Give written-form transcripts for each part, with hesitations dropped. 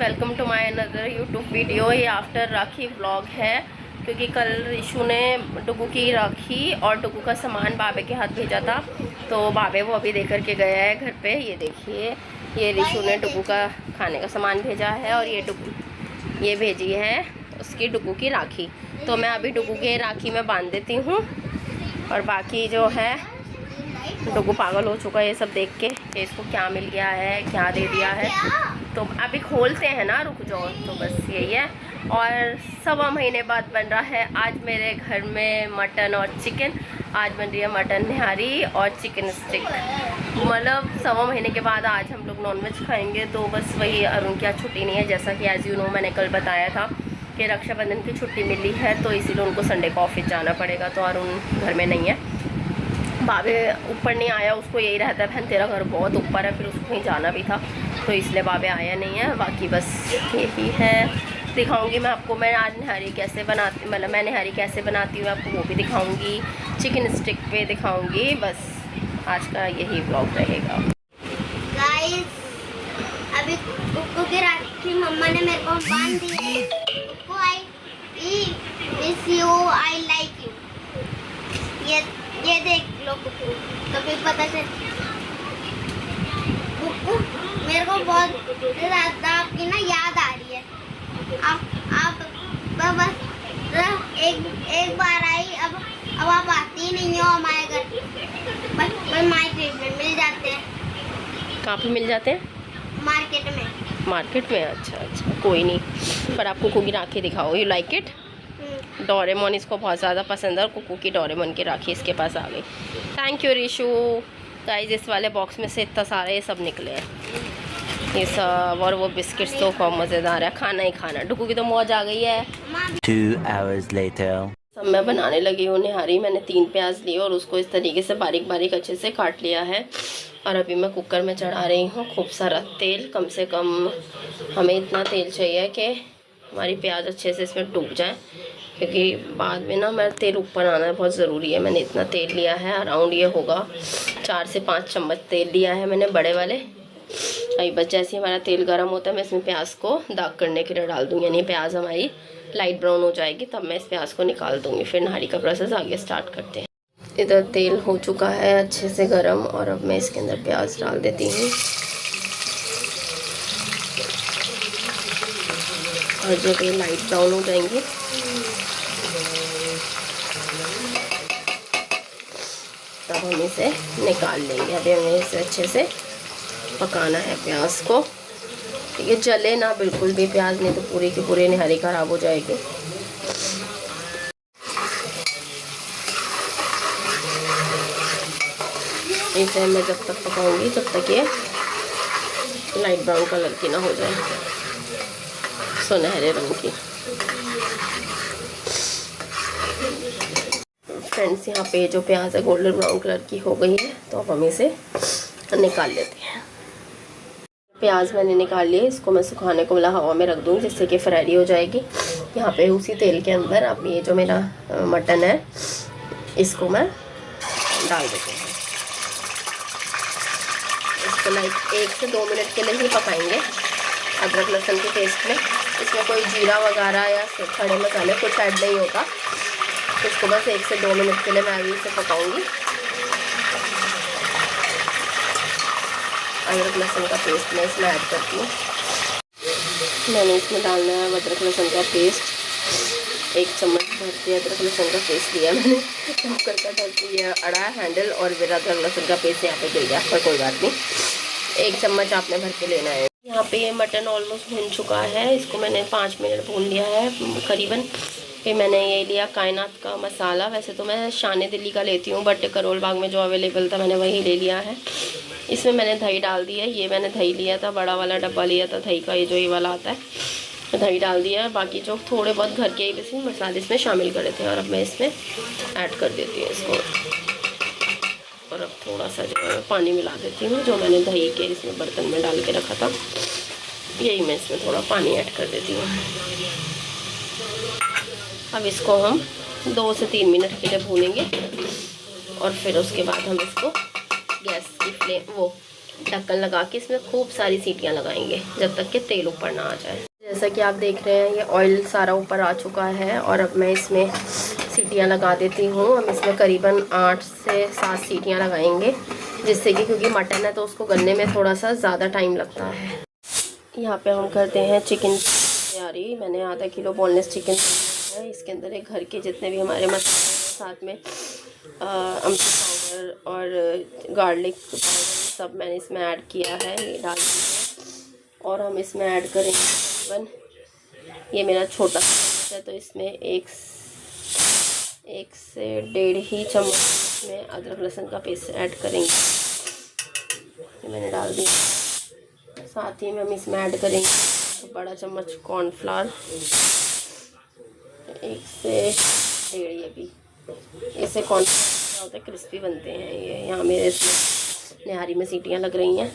Welcome to my another YouTube video. ये after Rakhi vlog है क्योंकि कल रिशु ने डुगू की राखी और डुगू का सामान बाबे के हाथ भेजा था, तो बाबे वो अभी दे करके गया है घर पे। ये देखिए, ये रिशु ने डुगू का खाने का सामान भेजा है और ये भेजी है उसकी डुगू की राखी। तो मैं अभी डुगू के राखी में बांध देती हूँ और बाकी जो है डुगू पागल हो चुका है ये सब देख के कि इसको क्या मिल गया है, क्या दे दिया है। तो अभी खोलते हैं ना, रुक जाओ। तो बस यही है। और 1.25 महीने बाद बन रहा है आज मेरे घर में मटन और चिकन। आज बन रही है मटन निहारी और चिकन स्टिक। मतलब 1.25 महीने के बाद आज हम लोग नॉनवेज खाएंगे। तो बस वही, अरुण की आज छुट्टी नहीं है, जैसा कि एज यू नो मैंने कल बताया था कि रक्षाबंधन की छुट्टी मिली है, तो इसीलिए उनको संडे को ऑफिस जाना पड़ेगा। तो अरुण घर में नहीं है, बाबे ऊपर नहीं आया। उसको यही रहता है बहन तेरा घर बहुत ऊपर है, फिर उसको कहीं जाना भी था तो इसलिए बाबे आया नहीं है। बाकी बस यही है, दिखाऊंगी मैं आपको। मैं आज निहारी कैसे बनाती, मतलब मैं निहारी कैसे बनाती हूँ आपको वो भी दिखाऊंगी, चिकन स्टिक पे दिखाऊंगी। बस आज का यही ब्लॉग रहेगा। गाइस, अभी कुक्कू की राखी मम्मा ने मेरे को बांध दी है। Kukku, I miss you, I like you. ये देख लो कुक्कू, कभी पता चल। कुक्कू, मेरे को बहुत ज़्यादा आपकी ना याद आ रही है। आप बस एक बार आई, अब आप आती नहीं हो हमारे घर। बस मार्केट में मिल जाते हैं। कहाँ पे मिल जाते हैं? मार्केट में। मार्केट में? अच्छा, कोई नहीं। पर आप कुक्कू की राखी दिखाओ। You like it? डोरेमोन इसको बहुत ज़्यादा पसंद है और कुक्कू की डोरेमोन की राखी इसके पास आ गई। Thank you Rishu. गाइस, इस वाले बॉक्स में से इतना सारा ये सब निकले हैं, ये सब। और वो बिस्किट्स तो बहुत मज़ेदार है, खाना ही खाना। डुगू की तो मौज आ गई है। 2 hours later. सब मैं बनाने लगी हूँ निहारी। मैंने 3 प्याज लिए और उसको इस तरीके से बारीक बारीक अच्छे से काट लिया है। और अभी मैं कुकर में चढ़ा रही हूँ खूब सारा तेल। कम से कम हमें इतना तेल चाहिए कि हमारी प्याज अच्छे से इसमें डूब जाए, क्योंकि बाद में ना मेरा तेल ऊपर आना बहुत ज़रूरी है। मैंने इतना तेल लिया है, अराउंड ये होगा 4 से 5 चम्मच तेल लिया है मैंने, बड़े वाले। अभी बस जैसे हमारा तेल गर्म होता है मैं इसमें प्याज को दाग करने के लिए डाल दूँगी, यानी प्याज हमारी लाइट ब्राउन हो जाएगी तब मैं इस प्याज को निकाल दूँगी। फिर निहारी का प्रोसेस आगे स्टार्ट करते हैं। इधर तेल हो चुका है अच्छे से गर्म और अब मैं इसके अंदर प्याज डाल देती हूँ। और जब ये लाइट ब्राउन हो जाएंगी तब हम इसे निकाल लेंगे। अभी हमें इसे अच्छे से पकाना है प्याज को, ये जले ना बिल्कुल भी प्याज, नहीं तो पूरी की पूरी निहारी खराब हो जाएगी। इसे मैं जब तक पकाऊंगी तब तक ये लाइट ब्राउन कलर की ना हो जाए, सुनहरे रंग की। फ्रेंड्स, यहाँ पे जो प्याज है गोल्डन ब्राउन कलर की हो गई है, तो अब हम इसे निकाल लेते हैं। प्याज मैंने निकाल लिए, इसको मैं सुखाने को मतलब हवा में रख दूँगी जिससे कि फ्राई हो जाएगी। यहाँ पे उसी तेल के अंदर अब ये जो मेरा मटन है इसको मैं डाल देती हूँ। इसको लाइक 1 से 2 मिनट के लिए ही पकाएंगे अदरक लहसुन के पेस्ट में। इसमें कोई जीरा वगैरह या खड़े मसाले कुछ ऐड नहीं होता। इसको बस 1 से 2 मिनट के लिए मैं अभी इसे पकाऊंगी। अदरक लहसुन का पेस्ट मैं इसमें ऐड करती हूँ। मैंने इसमें डालना है अदरक लहसुन का पेस्ट। 1 चम्मच भर के अदरक लहसुन का पेस्ट लिया मैंने। कुकर का ढक्कन अड़ा हैंडल और फिर अदरक लहसुन का पेस्ट यहाँ पे गिर गया, पर कोई बात नहीं। 1 चम्मच आपने भर के लेना है। यहाँ पे ये मटन ऑलमोस्ट भून चुका है, इसको मैंने 5 मिनट भून लिया है करीबन। फिर मैंने ये लिया कायनात का मसाला। वैसे तो मैं शान दिल्ली का लेती हूँ, बट करोल बाग में जो अवेलेबल था मैंने वही ले लिया है। इसमें मैंने दही डाल दी है। ये मैंने दही लिया था, बड़ा वाला डब्बा लिया था दही का, ये जो ये वाला आता है। दही डाल दिया है। बाकी जो थोड़े बहुत घर के इसमें मसाले इसमें शामिल करे थे और अब मैं इसमें ऐड कर देती हूँ इसको। और अब थोड़ा सा जो है पानी मिला देती हूँ, जो मैंने दही के इसमें बर्तन में डाल के रखा था, यही मैं इसमें थोड़ा पानी ऐड कर देती हूँ। अब इसको हम 2 से 3 मिनट के लिए भूनेंगे और फिर उसके बाद हम इसको गैस की फ्लेम ढक्कन लगा के इसमें खूब सारी सीटियां लगाएंगे जब तक कि तेल ऊपर ना आ जाए। जैसा कि आप देख रहे हैं ये ऑयल सारा ऊपर आ चुका है और अब मैं इसमें सीटियां लगा देती हूँ। हम इसमें करीबन 8 से 7 सीटियां लगाएंगे, जिससे कि क्योंकि मटन है तो उसको गलने में थोड़ा सा ज़्यादा टाइम लगता है। यहाँ पे हम करते हैं चिकन तैयारी। मैंने आधा किलो बोनलेस चिकन है। इसके अंदर एक घर के जितने भी हमारे मसाले हैं, साथ में अमचूर पाउडर और गार्लिक पाउडर सब मैंने इसमें ऐड किया है, ये डाल दीजिए। और हम इसमें ऐड करेंगे तकरीबन, ये मेरा छोटा चम्मच है तो इसमें एक से 1.5 ही चम्मच इसमें अदरक लहसुन का पेस्ट ऐड करेंगे। ये मैंने डाल दिया। साथ ही में हम इसमें ऐड करेंगे बड़ा चम्मच कॉर्नफ्लावर, 1 से 1.5 ये भी। इससे कॉर्नफ्लावर होता है क्रिस्पी बनते हैं ये। यहाँ मेरे इसमें निहारी में सीटियाँ लग रही हैं,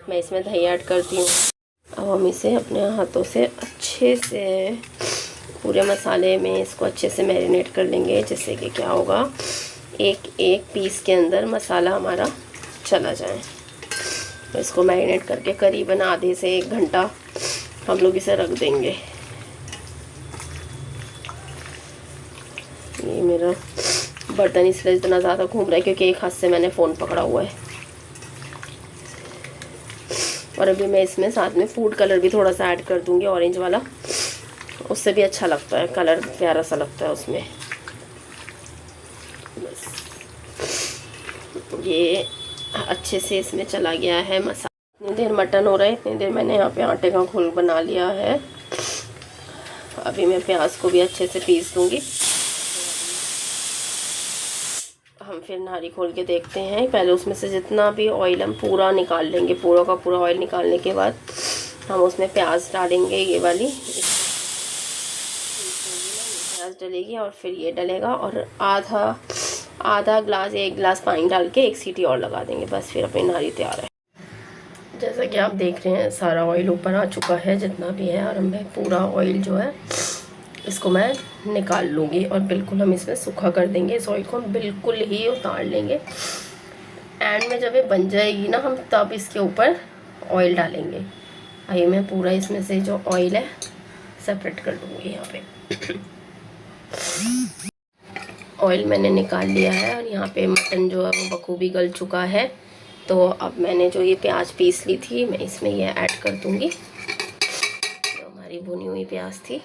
मैं इसमें दही ऐड करती हूँ। अब हम इसे अपने हाथों से अच्छे से पूरे मसाले में इसको अच्छे से मैरिनेट कर लेंगे, जिससे कि क्या होगा एक एक पीस के अंदर मसाला हमारा चला जाए। तो इसको मैरिनेट करके करीबन आधे से 1 घंटा हम लोग इसे रख देंगे। ये मेरा बर्तन इसलिए इतना ज़्यादा घूम रहा है क्योंकि एक हाथ से मैंने फ़ोन पकड़ा हुआ है। और अभी मैं इसमें साथ में फूड कलर भी थोड़ा सा ऐड कर दूंगी, ऑरेंज वाला, उससे भी अच्छा लगता है, कलर प्यारा सा लगता है उसमें। बस ये अच्छे से इसमें चला गया है मसाला। इतनी देर मटन हो रहा है, इतनी देर मैंने यहाँ पे आटे का घोल बना लिया है। अभी मैं प्याज को भी अच्छे से पीस दूंगी। हम फिर नारी खोल के देखते हैं। पहले उसमें से जितना भी ऑयल हम पूरा निकाल लेंगे, पूरा का पूरा ऑयल निकालने के बाद हम उसमें प्याज डालेंगे। ये वाली प्याज डलेगी और फिर ये डलेगा और आधा ग्लास 1 गिलास पानी डाल के 1 सीटी और लगा देंगे। बस फिर अपनी नारी तैयार है। जैसा कि आप देख रहे हैं सारा ऑयल ऊपर आ चुका है जितना भी है, और मैं पूरा ऑयल जो है इसको मैं निकाल लूँगी और बिल्कुल हम इसमें सूखा कर देंगे। इस ऑयल को हम बिल्कुल ही उतार लेंगे। एंड में जब ये बन जाएगी ना, हम तब इसके ऊपर ऑयल डालेंगे। आइए मैं पूरा इसमें से जो ऑयल है सेपरेट कर लूँगी। यहाँ पे ऑयल मैंने निकाल लिया है और यहाँ पे मटन जो है वो बखूबी गल चुका है। तो अब मैंने जो ये प्याज पीस ली थी मैं इसमें ये ऐड कर दूँगी। जो हमारी भुनी हुई प्याज थी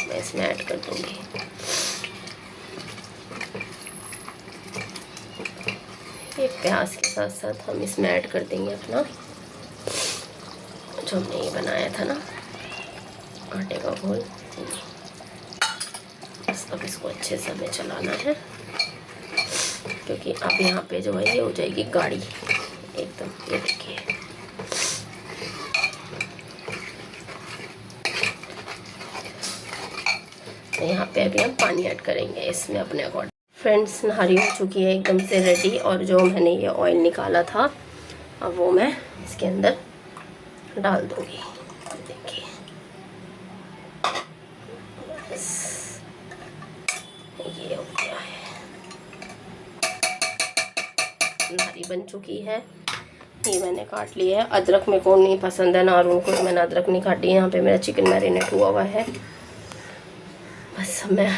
मैं इसमें ऐड कर दूँगी। ये प्याज के साथ साथ हम इसमें ऐड कर देंगे अपना जो हमने ये बनाया था ना आटे का घोल। बस अब इसको अच्छे से हमें चलाना है क्योंकि अब यहाँ पे जो है ये हो जाएगी गाढ़ी एकदम। ये देखिए यहाँ पे अभी हम पानी ऐड करेंगे इसमें अपने अकॉर्डिंग। फ्रेंड्स नहारी हो चुकी है एकदम से रेडी, और जो मैंने ये ऑयल निकाला था अब वो मैं इसके अंदर डाल दूँगी। देखिए ये हो गया है, नहारी बन चुकी है। ये मैंने काट लिया है। अदरक मेरे को नहीं पसंद है, नारून को, तो मैंने अदरक नहीं काटी। यहाँ पे मेरा चिकन मैरिनेट हुआ हुआ है। बस मैं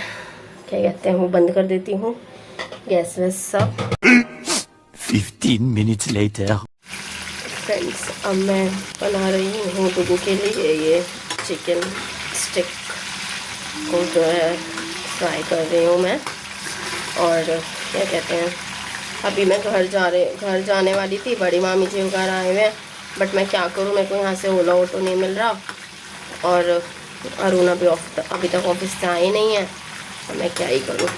क्या कहते हैं वो बंद कर देती हूँ गैस वैस सब। 15 minutes later. फ्रेंड्स अब मैं बना रही हूँ डुगू के लिए ये चिकन स्टिक को जो है फ्राई कर रही हूँ मैं। और क्या कहते हैं अभी मैं घर जाने वाली थी, बड़ी मामी जी घर आए हुए हैं, बट मैं क्या करूँ, मेरे को यहाँ से ओला ऑटो नहीं मिल रहा और अरुण अभी तक ऑफिस से आई नहीं है, तो मैं क्या ही करूँ।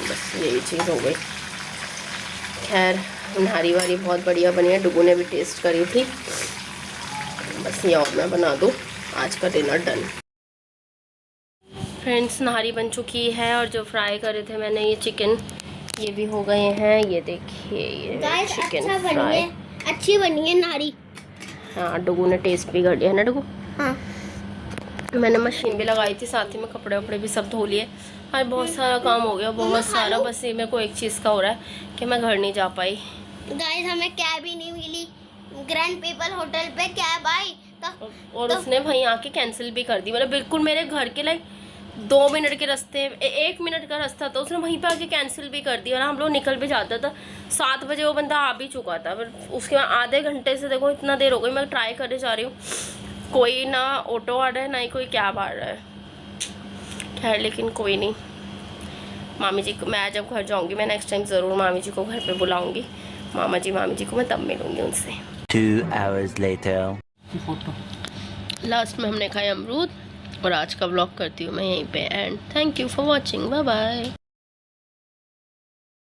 बस यही चीज़ हो गई। खैर नहारी वाली बहुत बढ़िया बनी है, डुगू ने भी टेस्ट करी थी। बस ये और मैं बना दूँ, आज का डिनर डन। फ्रेंड्स नहारी बन चुकी है और जो फ्राई करे थे मैंने ये चिकन, ये भी हो गए हैं। ये देखिए ये चिकन फ्राई अच्छी बनी है नहारी। हाँ डुगू ने टेस्ट भी कर लिया है ना डुगू। हाँ मैंने मशीन भी लगाई थी, साथ ही में कपड़े वपड़े भी सब धो लिए। आज बहुत सारा काम हो गया, बहुत सारा। बस ये मेरे को एक चीज़ का हो रहा है कि मैं घर नहीं जा पाई। गाइस हमें कैब ही नहीं मिली, ग्रैंड पीपल होटल पे कैब आई और उसने वहीं आके कैंसिल भी कर दी। मतलब बिल्कुल मेरे घर के लाइक 2 मिनट के रास्ते, 1 मिनट का रास्ता था, उसने वहीं पे आके कैंसिल भी कर दिया। और हम लोग निकल भी जाता था 7 बजे, वो बंदा आ भी चुका था। फिर उसके बाद आधे घंटे से देखो इतना देर हो गई, मैं ट्राई करने जा रही हूँ, कोई ना ऑटो आ रहा है ना ही कोई कैब आ रहा है। खैर लेकिन कोई नहीं, मामी जी को मैं जब घर जाऊँगी मैं नेक्स्ट टाइम ज़रूर मामी जी को घर पर बुलाऊँगी। मामी जी को मैं तब मिलूँगी उनसे। 2 hours later. लास्ट में हमने खाया अमरूद। और आज का व्लॉग करती हूँ मैं यहीं पे end. Thank you for watching, bye bye.